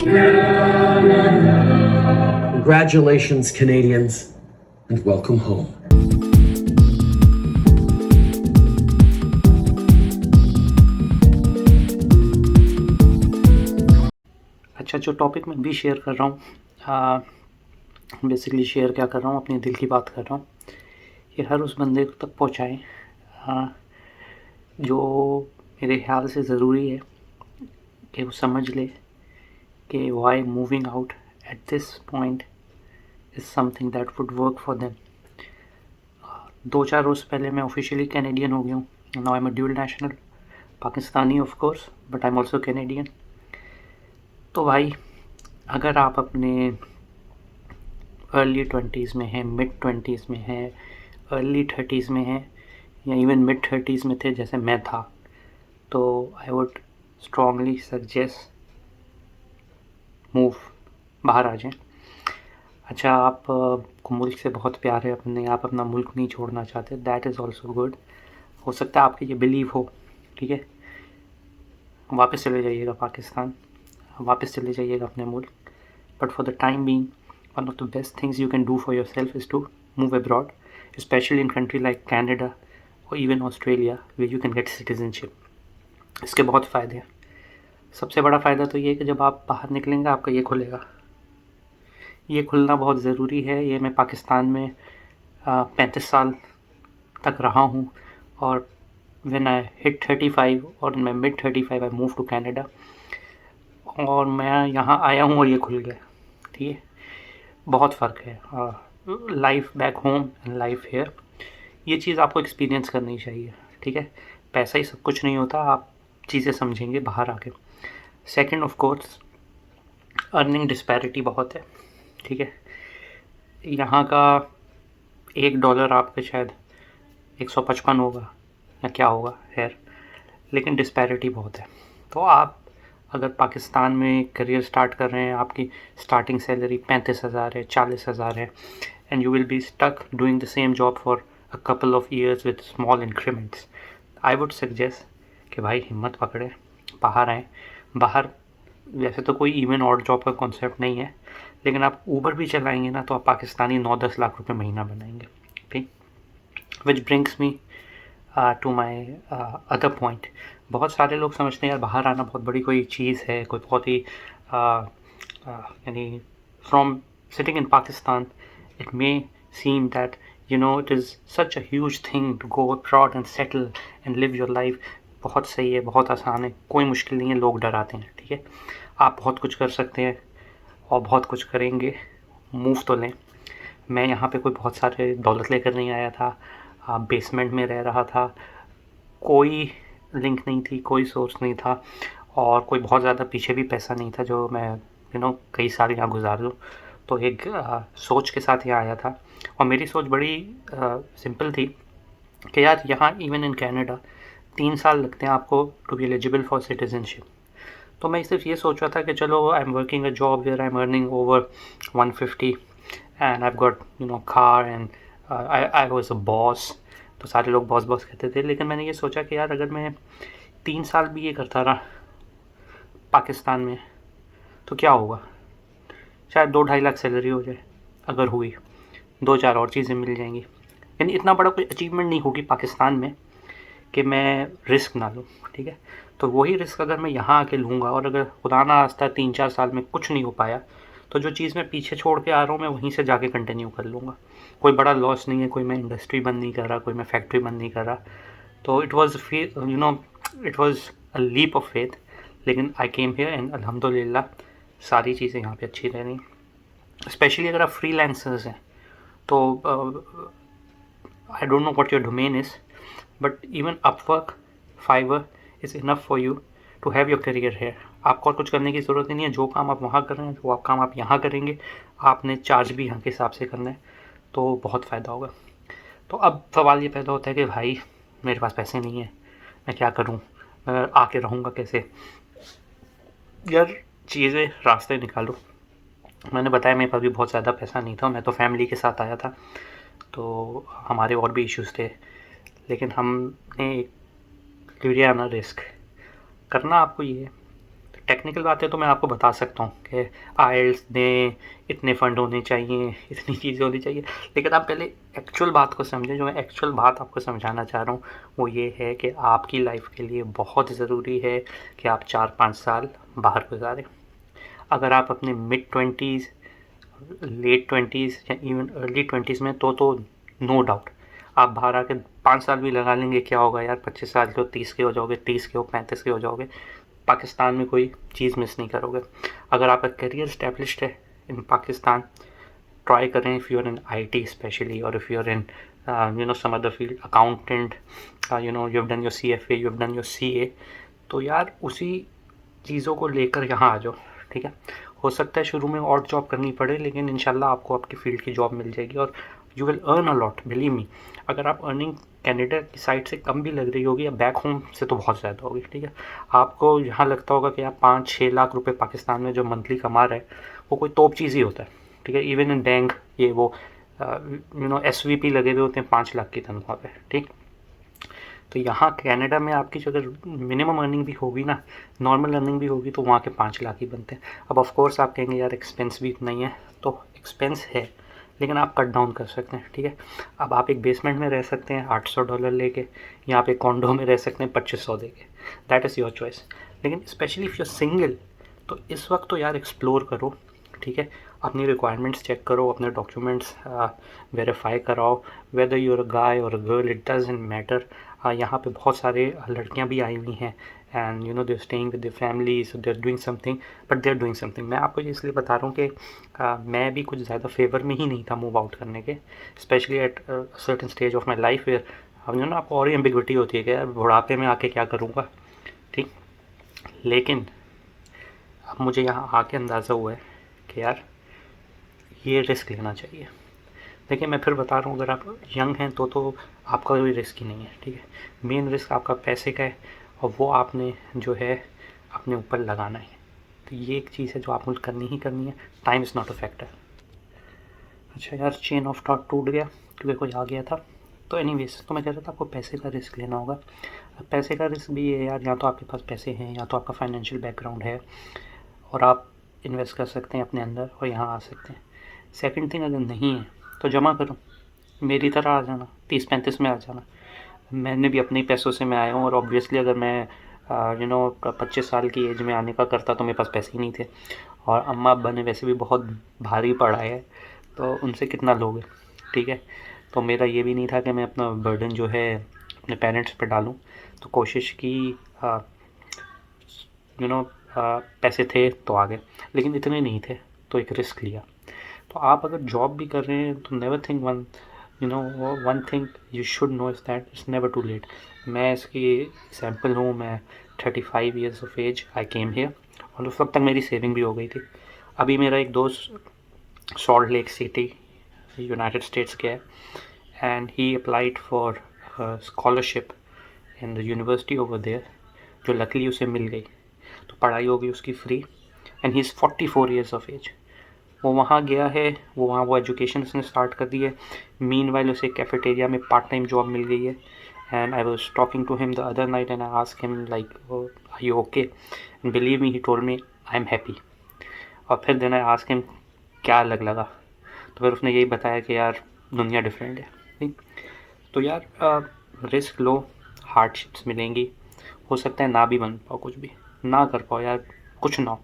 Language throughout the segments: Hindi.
Congratulations, Canadians, and welcome home. अच्छा, जो टॉपिक मैं भी शेयर कर रहा हूँ, बेसिकली शेयर क्या कर रहा हूँ, अपने दिल की बात कर रहा हूँ। ये हर उस बंदे तक पहुँचाएँ जो मेरे ख्याल से ज़रूरी है कि वो समझ ले कि why moving out at this point is something that would work for them. 2-4 रोज़ पहले मैं ऑफिशियली कैनेडियन हो गया हूँ। Now I am a dual national, Pakistani of course, but I am also Canadian. तो भाई, अगर आप अपने अर्ली 20s में हैं, मिड 20s में हैं, अर्ली 30s में हैं, या इवन मिड 30s में थे जैसे मैं था, तो I would strongly suggest move, बाहर आ जाएं। अच्छा, आप को मुल्क से बहुत प्यार है, अपने आप अपना मुल्क नहीं छोड़ना चाहते, दैट इज़ ऑल्सो गुड। हो सकता है आपके ये बिलीव हो, ठीक है, वापस चले जाइएगा पाकिस्तान, वापस चले जाइएगा अपने मुल्क, but for the time being one of the best things you can do for yourself is to move abroad, especially in country like Canada or even Australia where you can get citizenship. इसके बहुत फ़ायदे हैं। सबसे बड़ा फ़ायदा तो ये है कि जब आप बाहर निकलेंगे आपका ये खुलेगा, ये खुलना बहुत ज़रूरी है। ये मैं पाकिस्तान में 35 साल तक रहा हूँ, और when I hit 35 और मैं mid 35 I moved to Canada, और मैं यहाँ आया हूँ और ये खुल गया, ठीक है। बहुत फ़र्क है life back home and life hair. ये चीज़ आपको एक्सपीरियंस करनी चाहिए, ठीक है। पैसा ही सब कुछ नहीं होता, आप चीज़ें समझेंगे बाहर आके। Second, of course, earning disparity बहुत है, ठीक है। यहाँ का $1 आप पे शायद 155 होगा या क्या होगा, खैर, लेकिन डिस्पैरिटी बहुत है। तो आप अगर पाकिस्तान में करियर स्टार्ट कर रहे हैं, आपकी स्टार्टिंग सैलरी 35,000 है, 40,000 है, and you will be stuck doing the same job for a couple of years with small increments, I would suggest कि भाई हिम्मत पकड़े, बाहर आएँ। बाहर वैसे तो कोई इवन ऑड जॉब का कॉन्सेप्ट नहीं है, लेकिन आप ऊबर भी चलाएंगे ना तो आप पाकिस्तानी 9-10 लाख रुपए महीना बनाएंगे, ठीक। Which brings me to my other point. बहुत सारे लोग समझते हैं यार बाहर आना बहुत बड़ी कोई चीज़ है, कोई बहुत ही यानी from sitting in Pakistan it may seem that it is such a huge thing to go abroad and settle and live your life. बहुत सही है, बहुत आसान है, कोई मुश्किल नहीं है, लोग डराते हैं, ठीक है। आप बहुत कुछ कर सकते हैं और बहुत कुछ करेंगे, मूव तो लें। मैं यहाँ पे कोई बहुत सारे दौलत लेकर नहीं आया था, बेसमेंट में रह रहा था, कोई लिंक नहीं थी, कोई सोर्स नहीं था, और कोई बहुत ज़्यादा पीछे भी पैसा नहीं था जो मैं कई साल यहाँ गुजार दूँ। तो एक सोच के साथ यहाँ आया था, और मेरी सोच बड़ी सिंपल थी कि यार यहाँ इवन इन कनाडा 3 साल लगते हैं आपको to be eligible for citizenship. तो मैं सिर्फ ये सोच रहा था कि चलो I am working a job where I am earning over 150 and I got car and I was a boss. तो सारे लोग बॉस बॉस कहते थे, लेकिन मैंने ये सोचा कि यार अगर मैं 3 साल भी ये करता रहा पाकिस्तान में तो क्या होगा, शायद 2-2.5 लाख सैलरी हो जाए, अगर हुई 2-4 और चीज़ें मिल जाएंगी। यानी इतना बड़ा कोई अचीवमेंट नहीं होगी पाकिस्तान में कि मैं रिस्क ना लूँ, ठीक है। तो वही रिस्क अगर मैं यहाँ आके लूँगा, और अगर खुदा ना खास्ता 3-4 साल में कुछ नहीं हो पाया, तो जो चीज़ मैं पीछे छोड़ के आ रहा हूँ मैं वहीं से जाके कंटिन्यू कर लूँगा। कोई बड़ा लॉस नहीं है, कोई मैं इंडस्ट्री बंद नहीं कर रहा, कोई मैं फैक्ट्री बंद नहीं कर रहा। तो it was a leap of faith, लेकिन आई केम हियर एंड अल्हम्दुलिल्लाह सारी चीज़ें यहाँ पे अच्छी रह रही। स्पेशली अगर आप फ्रीलांसर्स हैं तो I don't know what your domain is, but even Upwork, Fiverr is enough for you to have your career है। आपको और कुछ करने की ज़रूरत ही नहीं है, जो काम आप वहाँ कर रहे हैं वो काम आप यहाँ करेंगे, आपने चार्ज भी यहाँ के हिसाब से करना है, तो बहुत फ़ायदा होगा। तो अब सवाल ये पैदा होता है कि भाई मेरे पास पैसे नहीं है, मैं क्या करूँ, मैं आके रहूँगा कैसे। यार चीज़ें रास्ते निकालो। मैंने बताया मेरे पास भी बहुत ज़्यादा पैसा नहीं था, मैं तो फैमिली के साथ आया था, तो हमारे और भी इश्यूज़ थे, लेकिन हमने लिया ना रिस्क। करना आपको ये है, टेक्निकल बातें तो मैं आपको बता सकता हूँ कि आइल्स में इतने फ़ंड होने चाहिए, इतनी चीज़ें होनी चाहिए, लेकिन आप पहले एक्चुअल बात को समझें। जो मैं एक्चुअल बात आपको समझाना चाह रहा हूँ वो ये है कि आपकी लाइफ के लिए बहुत ज़रूरी है कि आप 4-5 साल बाहर गुजारें। अगर आप अपने मिड 20s, लेट 20s या इवन अर्ली 20s में तो नो डाउट आप बाहर आके 5 साल भी लगा लेंगे, क्या होगा यार, 25 साल के हो, 30 के हो जाओगे, 30 के हो, 35 के हो जाओगे, पाकिस्तान में कोई चीज़ मिस नहीं करोगे। अगर आपका करियर स्टैब्लिश्ड है इन पाकिस्तान, ट्राई करें if you are in IT specially, और if you are in some other field, accountant, you have done your CFA, you have done your CA, तो यार उसी चीज़ों को लेकर यहाँ आ जाओ, ठीक है। हो सकता है शुरू में और जॉब करनी पड़े, लेकिन इंशाल्लाह आपको आपकी फील्ड की जॉब मिल जाएगी और you will earn a lot, believe me. अगर आप अर्निंग कनाडा की साइड से कम भी लग रही होगी या बैक होम से तो बहुत ज़्यादा होगी, ठीक है। आपको यहाँ लगता होगा कि आप 5-6 लाख रुपए पाकिस्तान में जो मंथली कमा रहे हैं वो कोई तोप चीज़ ही होता है, ठीक है। इवन इन बैंक ये वो SVP लगे हुए होते हैं 5 लाख की तनख्वाह पे, ठीक। तो यहाँ कनाडा में आपकी जो अगर मिनिमम अर्निंग भी होगी ना, नॉर्मल अर्निंग भी होगी, तो वहाँ के 5 लाख ही बनते हैं। अब ऑफ कोर्स आप कहेंगे यार एक्सपेंस भी इतना ही है, तो एक्सपेंस है लेकिन आप कट डाउन कर सकते हैं, ठीक है। अब आप एक बेसमेंट में रह सकते हैं $800 लेके, या आप एक कॉन्डो में रह सकते हैं 2500 देके, दैट इज़ योर चॉइस। लेकिन specially if you are single, तो इस वक्त तो यार एक्सप्लोर करो, ठीक है। अपनी रिक्वायरमेंट्स चेक करो, अपने डॉक्यूमेंट्स वेरीफाई कराओ, whether you are a guy और a girl, it doesn't matter. यहाँ पे बहुत सारे लड़कियाँ भी आई हुई हैं, and they are staying with their family, so they are doing something, but they are doing something. मैं आपको ये इसलिए बता रहा हूँ कि मैं भी कुछ ज़्यादा फेवर में ही नहीं था मूव आउट करने के, specially at certain stage of my life where आपको और ही एम्बिग्विटी होती है कि यार बुढ़ापे में आके क्या करूँगा, ठीक। लेकिन अब मुझे यहाँ आके अंदाज़ा हुआ है कि यार ये रिस्क लेना चाहिए। देखिए मैं फिर बता रहा हूँ, अगर आप यंग हैं तो आपका कोई रिस्क ही नहीं है, ठीक है। मेन रिस्क आपका पैसे का है, और वो आपने जो है अपने ऊपर लगाना है। तो ये एक चीज़ है जो आपको करनी ही करनी है। Time is not a factor. अच्छा यार, चेन ऑफ थॉट टूट गया क्योंकि कोई आ गया था। तो एनीवेज, तो मैं कह रहा था आपको पैसे का रिस्क लेना होगा। पैसे का रिस्क भी है यार, या तो आपके पास पैसे हैं, या तो आपका फाइनेंशियल बैकग्राउंड है और आप इन्वेस्ट कर सकते हैं अपने अंदर और यहाँ आ सकते हैं। सेकंड थिंग, अगर नहीं है तो जमा करो, मेरी तरह आ जाना, 30-35 में आ जाना। मैंने भी अपने पैसों से मैं आया हूँ, और ऑब्वियसली अगर मैं 25 साल की एज में आने का करता तो मेरे पास पैसे ही नहीं थे, और अम्मा अब्बा ने वैसे भी बहुत भारी पढ़ाया है, तो उनसे कितना लोगे, ठीक है। तो मेरा ये भी नहीं था कि मैं अपना बर्डन जो है अपने पेरेंट्स पर डालूँ, तो कोशिश की, पैसे थे तो आ गए, लेकिन इतने नहीं थे, तो एक रिस्क लिया। तो आप अगर जॉब भी कर रहे हैं तो never think one thing you should know is that it's never too late. मैं इसकी एग्जांपल हूँ। मैं 35 years of age I came here, और उस वक्त तक मेरी सेविंग भी हो गई थी। अभी मेरा एक दोस्त Salt Lake City United States गया है, and he applied for scholarship in the university over there, जो लकीली उसे मिल गई। तो पढ़ाई होगी उसकी free, and he is 44 years of age. वो वहाँ गया है, वो एजुकेशन उसने स्टार्ट कर दी है। मीनवाइल उसे कैफेटेरिया में पार्ट टाइम जॉब मिल गई है, and I was talking to him the other night and I asked him like, are you okay, and believe me he told me I am happy. और फिर देन आई आस्क्ड हिम क्या अलग लगा, तो फिर उसने यही बताया कि यार दुनिया डिफरेंट है, ठीक। तो यार रिस्क लो, हार्डशिप्स मिलेंगी, हो सकता है ना भी बन पाओ, कुछ भी ना कर पाओ यार, कुछ ना हो,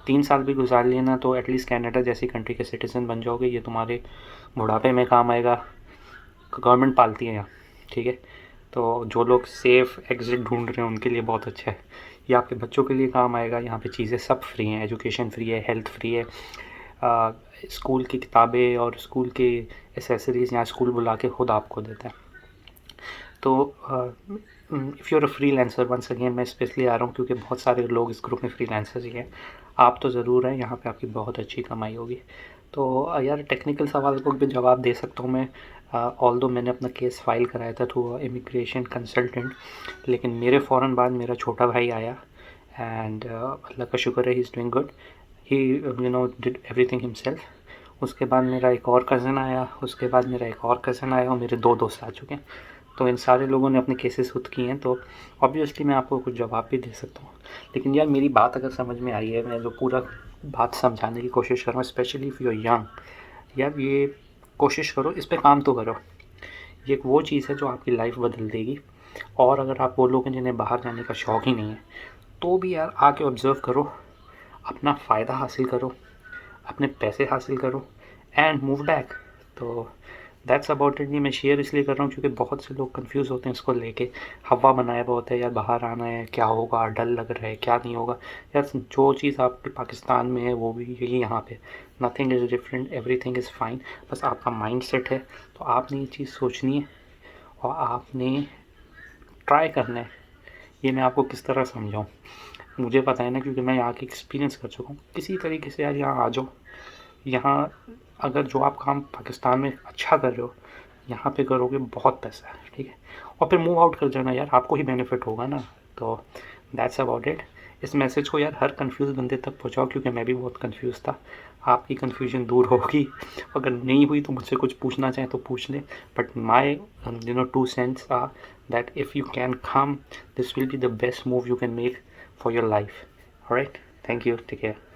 3 साल भी गुजार लेना तो एटलीस्ट कनाडा जैसी कंट्री के सिटीज़न बन जाओगे। ये तुम्हारे बुढ़ापे में काम आएगा, गवर्नमेंट पालती है यहाँ, ठीक है। तो जो लोग सेफ़ एग्ज़िट ढूंढ रहे हैं उनके लिए बहुत अच्छा है। ये आपके बच्चों के लिए काम आएगा। यहाँ पे चीज़ें सब फ्री हैं, एजुकेशन फ्री है, हेल्थ फ्री है, स्कूल की किताबें और स्कूल के एसेसरीज़ यहाँ स्कूल बुला के खुद आपको देता है। तो if you are a freelancer, once again मैं स्पेशली आ रहा हूँ क्योंकि बहुत सारे लोग इस ग्रुप में फ्रीलांसर्स ही हैं। आप तो ज़रूर हैं, यहाँ पे आपकी बहुत अच्छी कमाई होगी। तो यार टेक्निकल सवाल को भी जवाब दे सकता हूँ मैं, ऑल्दो मैंने अपना केस फाइल कराया था थ्रू इमिग्रेशन कंसल्टेंट, लेकिन मेरे फ़ौरन बाद मेरा छोटा भाई आया, एंड अल्लाह का शुक्र है he is doing good, he did everything himself. उसके बाद मेरा एक और कज़न आया, उसके बाद मेरा एक और कज़न आया, और मेरे 2 दोस्त आ चुके हैं। तो इन सारे लोगों ने अपने केसेस खुद किए हैं, तो ऑब्वियसली मैं आपको कुछ जवाब भी दे सकता हूँ। लेकिन यार मेरी बात अगर समझ में आई है, मैं जो पूरा बात समझाने की कोशिश कर रहा हूँ, specially if you are young, यार ये कोशिश करो, इस पे काम तो करो। ये एक वो चीज़ है जो आपकी लाइफ बदल देगी। और अगर आप वो लोग हैं जिन्हें बाहर जाने का शौक़ ही नहीं है, तो भी यार आके ऑब्ज़र्व करो, अपना फ़ायदा हासिल करो, अपने पैसे हासिल करो एंड मूव बैक। तो दैट्स अबाउट इट। ये मैं शेयर इसलिए कर रहा हूँ क्योंकि बहुत से लोग कंफ्यूज होते हैं इसको लेके, हवा बनाया बहुत है यार, बाहर आना है, क्या होगा, डर लग रहा है, क्या नहीं होगा। यार जो चीज़ आपके पाकिस्तान में है वो भी यही यहाँ पे, nothing is different, everything is fine. बस आपका माइंड सेट है, तो आपने ये चीज़ सोचनी है और आपने ट्राई करना है। ये मैं आपको किस तरह समझाऊँ, मुझे पता है ना, क्योंकि मैं यहाँ के एक्सपीरियंस कर चुका हूँ। किसी तरीके से यार यहाँ आ जाओ। यहाँ अगर जो आप काम पाकिस्तान में अच्छा कर रहे हो, यहाँ पे करोगे, बहुत पैसा है, ठीक है। और फिर मूव आउट कर जाना यार, आपको ही बेनिफिट होगा ना। तो दैट्स अबाउट इट। इस मैसेज को यार हर कंफ्यूज बंदे तक पहुँचाओ, क्योंकि मैं भी बहुत कंफ्यूज था। आपकी कन्फ्यूजन दूर होगी। अगर नहीं हुई तो मुझसे कुछ पूछना चाहें तो पूछ लें, but my 2 cents are that if you can come, this will be the best move you can make for your life. All right, thank you, take care.